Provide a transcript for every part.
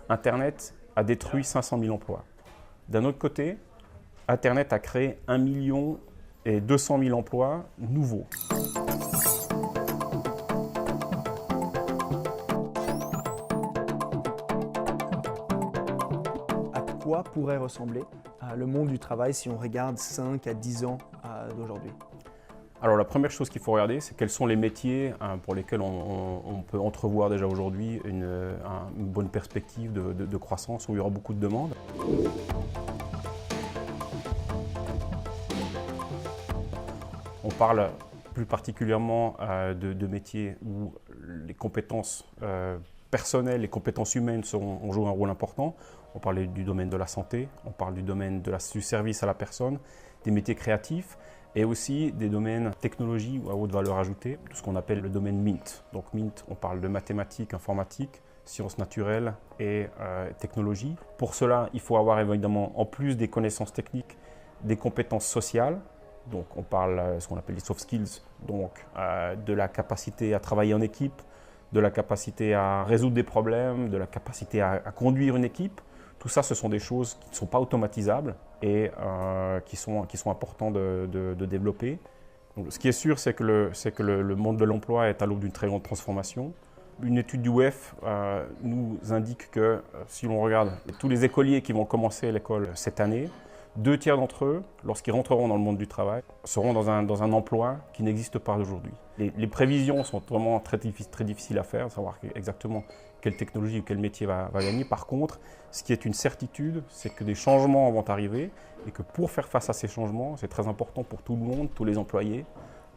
Internet a détruit 500 000 emplois. D'un autre côté, Internet a créé 1,2 million emplois nouveaux. À quoi pourrait ressembler le monde du travail si on regarde 5 à 10 ans d'aujourd'hui? Alors la première chose qu'il faut regarder, c'est quels sont les métiers pour lesquels on peut entrevoir déjà aujourd'hui une bonne perspective de croissance, où il y aura beaucoup de demandes. On parle plus particulièrement de métiers où les compétences personnelles, les compétences humaines ont joué un rôle important. On parle du domaine de la santé, on parle du domaine du service à la personne, des métiers créatifs et aussi des domaines technologie ou à haute valeur ajoutée, tout ce qu'on appelle le domaine MINT. Donc MINT, on parle de mathématiques, informatique, sciences naturelles et technologie. Pour cela, il faut avoir évidemment, en plus des connaissances techniques, des compétences sociales. Donc on parle de ce qu'on appelle les soft skills, donc de la capacité à travailler en équipe, de la capacité à résoudre des problèmes, de la capacité à conduire une équipe. Tout ça, ce sont des choses qui ne sont pas automatisables et qui sont importants de développer. Donc, ce qui est sûr, c'est que le monde de l'emploi est à l'aube d'une très grande transformation. Une étude du WEF nous indique que si l'on regarde tous les écoliers qui vont commencer l'école cette année, 2 tiers d'entre eux, lorsqu'ils rentreront dans le monde du travail, seront dans un emploi qui n'existe pas aujourd'hui. Les prévisions sont vraiment très difficiles à faire, savoir exactement quelle technologie ou quel métier va gagner. Par contre, ce qui est une certitude, c'est que des changements vont arriver et que pour faire face à ces changements, c'est très important pour tout le monde, tous les employés,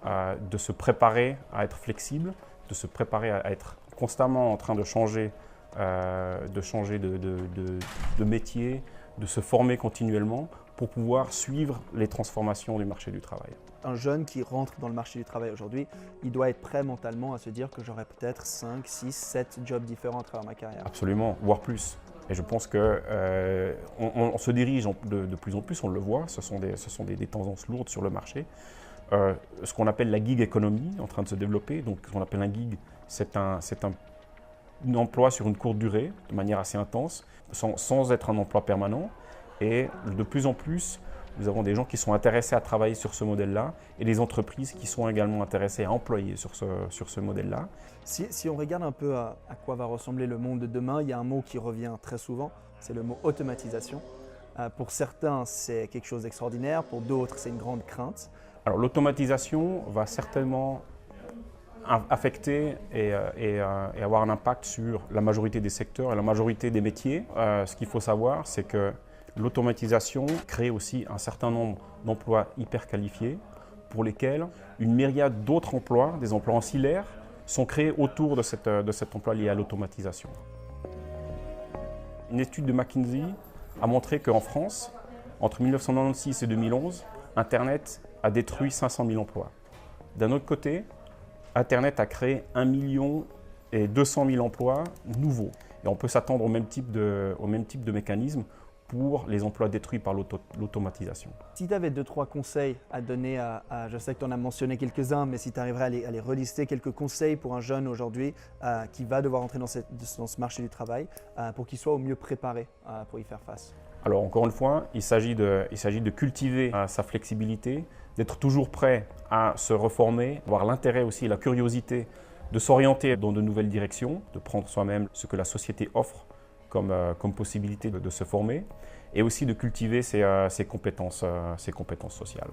de se préparer à être flexible, de se préparer à être constamment en train de changer de métier, de se former continuellement pour pouvoir suivre les transformations du marché du travail. Un jeune qui rentre dans le marché du travail aujourd'hui, il doit être prêt mentalement à se dire que j'aurai peut-être 5, 6, 7 jobs différents à travers ma carrière. Absolument, voire plus. Et je pense qu'on se dirige de plus en plus, on le voit, ce sont des tendances lourdes sur le marché. Ce qu'on appelle la gig economy en train de se développer. Donc, ce qu'on appelle un gig, c'est un emploi sur une courte durée, de manière assez intense, sans être un emploi permanent. Et de plus en plus, nous avons des gens qui sont intéressés à travailler sur ce modèle-là et des entreprises qui sont également intéressées à employer sur ce modèle-là. Si on regarde un peu à quoi va ressembler le monde de demain, il y a un mot qui revient très souvent, c'est le mot automatisation. Pour certains, c'est quelque chose d'extraordinaire, pour d'autres, c'est une grande crainte. Alors l'automatisation va certainement affecter et avoir un impact sur la majorité des secteurs et la majorité des métiers. Ce qu'il faut savoir, c'est que l'automatisation crée aussi un certain nombre d'emplois hyper qualifiés pour lesquels une myriade d'autres emplois, des emplois ancillaires, sont créés autour de cet emploi lié à l'automatisation. Une étude de McKinsey a montré qu'en France, entre 1996 et 2011, Internet a détruit 500 000 emplois. D'un autre côté, Internet a créé 1,2 million emplois nouveaux. Et on peut s'attendre au même type de mécanisme pour les emplois détruits par l'automatisation. Si tu avais 2-3 conseils à donner je sais que tu en as mentionné quelques-uns, mais si tu arriverais à les relister, quelques conseils pour un jeune aujourd'hui qui va devoir entrer dans ce marché du travail pour qu'il soit au mieux préparé pour y faire face. Alors encore une fois, il s'agit de cultiver sa flexibilité, d'être toujours prêt à se reformer, avoir l'intérêt aussi et la curiosité de s'orienter dans de nouvelles directions, de prendre soi-même ce que la société offre comme possibilité de se former et aussi de cultiver ses compétences sociales.